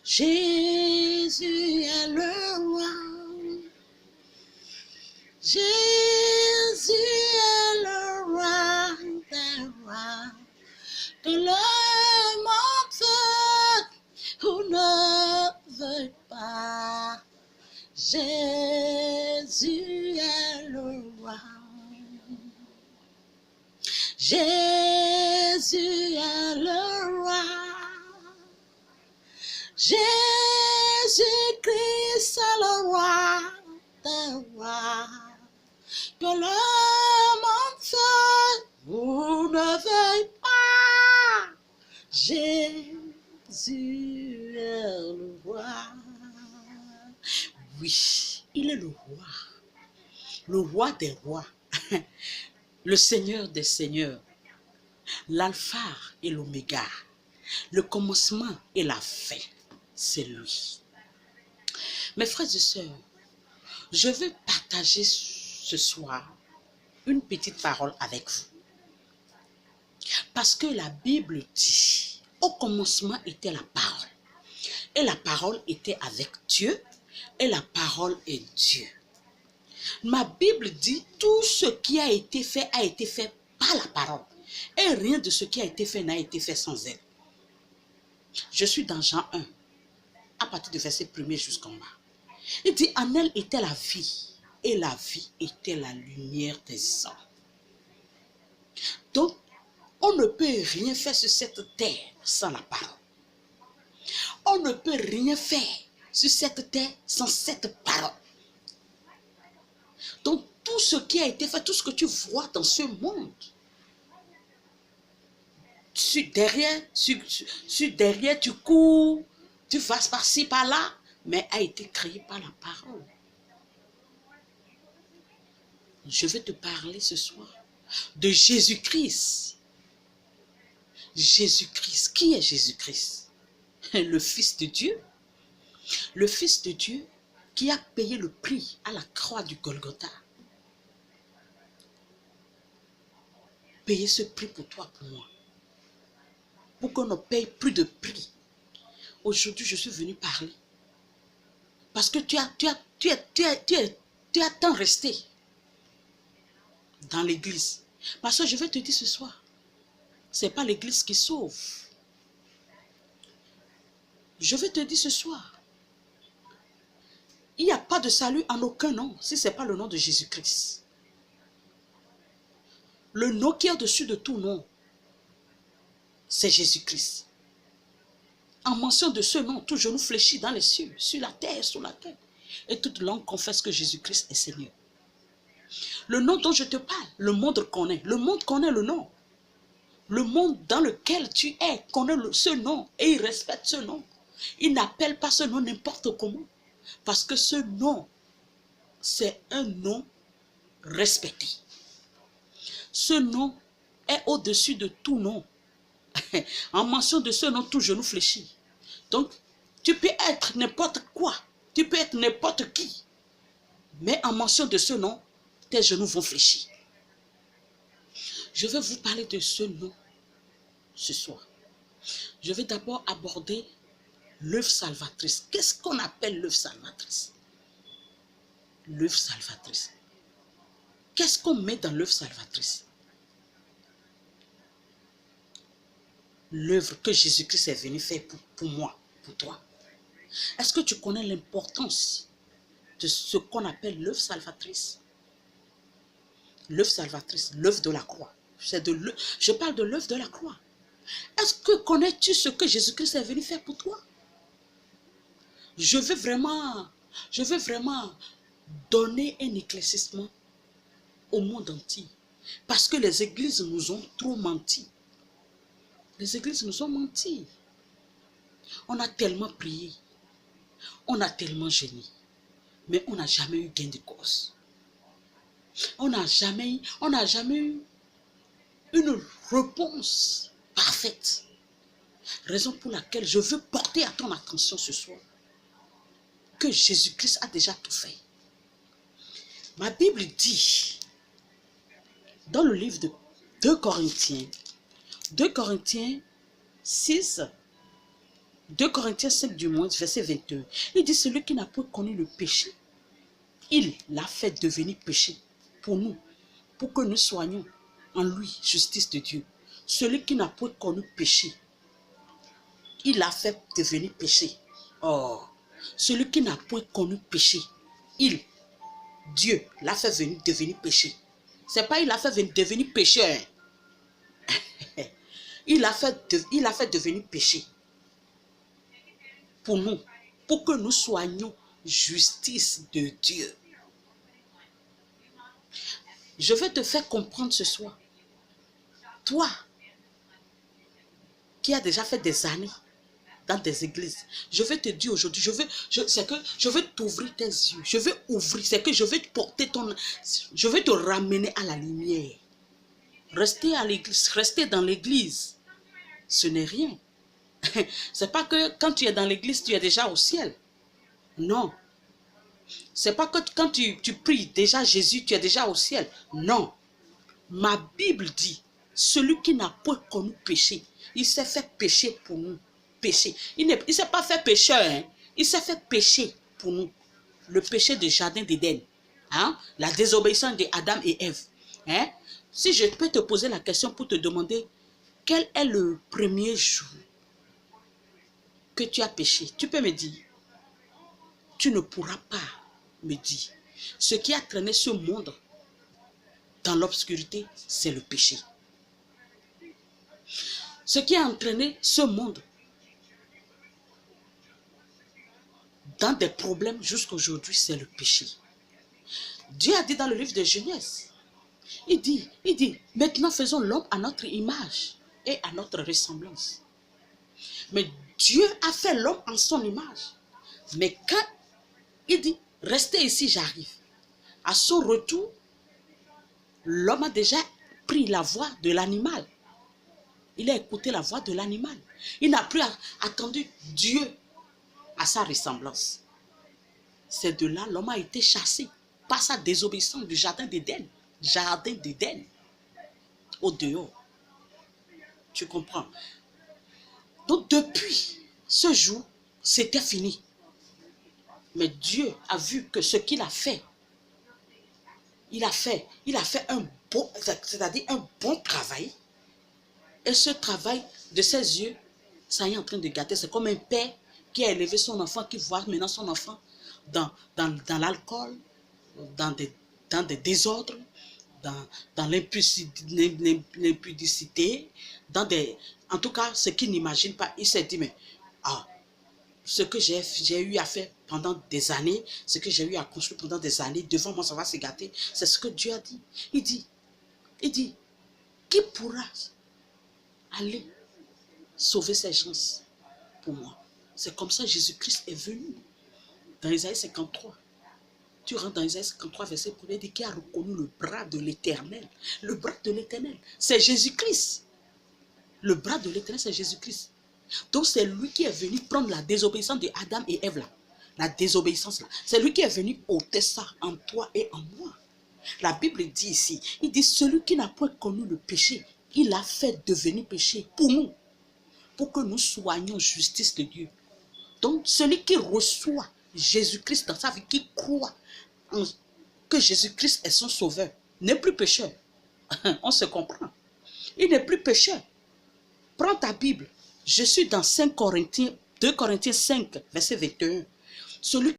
Jésus est le roi. Jésus est le roi des rois. Que le monde ou ne veuille pas. Jésus est le roi. Jésus est le roi. Jésus-Christ est le roi des rois. Que le monde vous ne veuille pas. Jésus est le roi. Oui, il est le roi des rois, le Seigneur des seigneurs, l'alpha et l'oméga, le commencement et la fin, c'est lui. Mes frères et sœurs, je veux partager ce soir une petite parole avec vous. Parce que la Bible dit, au commencement était la parole. Et la parole était avec Dieu. Et la parole est Dieu. Ma Bible dit, tout ce qui a été fait par la parole. Et rien de ce qui a été fait n'a été fait sans elle. Je suis dans Jean 1, à partir du verset 1er jusqu'en bas. Il dit, en elle était la vie. Et la vie était la lumière des hommes. Donc, on ne peut rien faire sur cette terre sans la parole. On ne peut rien faire sur cette terre sans cette parole. Donc, tout ce qui a été fait, tout ce que tu vois dans ce monde, derrière, tu cours, tu fasses par-ci, par-là, mais a été créé par la parole. Je vais te parler ce soir de Jésus-Christ. Jésus-Christ, qui est Jésus-Christ? Le Fils de Dieu. Le Fils de Dieu qui a payé le prix à la croix du Golgotha. Payer ce prix pour toi, pour moi. Pour qu'on ne paye plus de prix. Aujourd'hui, je suis venu parler. Parce que tu as tant resté dans l'église. Parce que je vais te dire ce soir, ce n'est pas l'église qui sauve. Je vais te dire ce soir, il n'y a pas de salut en aucun nom, si ce n'est pas le nom de Jésus-Christ. Le nom qui est au-dessus de tout nom, c'est Jésus-Christ. En mention de ce nom, tout genou fléchit dans les cieux, sur la terre, sous la terre. Et toute langue confesse que Jésus-Christ est Seigneur. Le nom dont je te parle, le monde connaît. Le monde connaît le nom. Le monde dans lequel tu es connaît ce nom et il respecte ce nom. Il n'appelle pas ce nom n'importe comment. Parce que ce nom, c'est un nom respecté. Ce nom est au-dessus de tout nom. En mention de ce nom, tout genou fléchit. Donc, tu peux être n'importe quoi. Tu peux être n'importe qui. Mais en mention de ce nom, tes genoux vont fléchir. Je vais vous parler de ce nom ce soir. Je vais d'abord aborder l'œuvre salvatrice. Qu'est-ce qu'on appelle l'œuvre salvatrice? L'œuvre salvatrice. Qu'est-ce qu'on met dans l'œuvre salvatrice? L'œuvre que Jésus-Christ est venu faire pour moi, pour toi. Est-ce que tu connais l'importance de ce qu'on appelle l'œuvre salvatrice? L'œuvre salvatrice, l'œuvre de la croix. Je parle de l'œuvre de la croix. Est-ce que connais-tu ce que Jésus-Christ est venu faire pour toi? Je veux vraiment donner un éclaircissement au monde entier. Parce que les églises nous ont trop menti. Les églises nous ont menti. On a tellement prié. On a tellement gêné. Mais on n'a jamais eu gain de cause. On n'a jamais eu une réponse parfaite. Raison pour laquelle je veux porter à ton attention ce soir que Jésus-Christ a déjà tout fait. Ma Bible dit, dans le livre de 2 Corinthiens 6, 2 Corinthiens 5 du moins, verset 21. Il dit, celui qui n'a pas connu le péché, il l'a fait devenir péché pour nous, pour que nous soyons en lui, justice de Dieu. Celui qui n'a pas connu péché, il l'a fait devenir péché. Oh, celui qui n'a point connu péché, Dieu l'a fait devenir péché. C'est pas il l'a fait devenir pécheur. Il l'a fait devenir péché pour nous, pour que nous soyons justice de Dieu. Je vais te faire comprendre ce soir. Toi, qui as déjà fait des années dans des églises, je vais te dire aujourd'hui, je veux t'ouvrir tes yeux, je veux ouvrir, c'est que je vais te porter je vais te ramener à la lumière. Rester à l'église, rester dans l'église, ce n'est rien. C'est pas que quand tu es dans l'église, tu es déjà au ciel. Non. C'est pas que quand tu pries déjà Jésus, tu es déjà au ciel. Non. Ma Bible dit, celui qui n'a pas connu péché, il s'est fait pécher pour nous. Péché. Il ne s'est pas fait pécheur. Hein? Il s'est fait pécher pour nous. Le péché du jardin d'Éden. Hein? La désobéissance d'Adam et Ève. Hein? Si je peux te poser la question pour te demander, quel est le premier jour que tu as péché? Tu peux me dire. Tu ne pourras pas me dire. Ce qui a traîné ce monde dans l'obscurité, c'est le péché. Ce qui a entraîné ce monde dans des problèmes jusqu'à aujourd'hui, c'est le péché. Dieu a dit dans le livre de Genèse, il dit, maintenant faisons l'homme à notre image et à notre ressemblance. Mais Dieu a fait l'homme en son image. Mais quand il dit, restez ici, j'arrive. À son retour, l'homme a déjà pris la voix de l'animal. Il a écouté la voix de l'animal. Il n'a plus attendu Dieu à sa ressemblance. C'est de là l'homme a été chassé par sa désobéissance du jardin d'Éden. Jardin d'Éden. Au dehors. Tu comprends? Donc depuis ce jour, c'était fini. Mais Dieu a vu que ce qu'il a fait, il a fait un bon, c'est-à-dire un bon travail. Et ce travail de ses yeux, ça est en train de gâter. C'est comme un père qui a élevé son enfant, qui voit maintenant son enfant dans l'alcool, dans des désordres, dans l'impudicité, en tout cas, ce qu'il n'imagine pas. Il s'est dit, mais ce que j'ai eu à faire pendant des années, ce que j'ai eu à construire pendant des années, devant moi, ça va se gâter. C'est ce que Dieu a dit. Il dit, qui pourra aller sauver ces gens pour moi? C'est comme ça que Jésus-Christ est venu. Dans Isaïe 53, tu rentres dans Isaïe 53, verset 1, il dit qui a reconnu le bras de l'Éternel. Le bras de l'Éternel, c'est Jésus-Christ. Le bras de l'Éternel, c'est Jésus-Christ. Donc c'est lui qui est venu prendre la désobéissance de Adam et Ève là. La désobéissance là. C'est lui qui est venu ôter ça en toi et en moi. La Bible dit ici, il dit celui qui n'a pas connu le péché, il a fait devenir péché pour nous. Pour que nous soyons justice de Dieu. Donc celui qui reçoit Jésus-Christ dans sa vie, qui croit que Jésus-Christ est son sauveur, n'est plus pécheur. On se comprend. Il n'est plus pécheur. Prends ta Bible. Je suis dans 2 Corinthiens 5, verset 21. Celui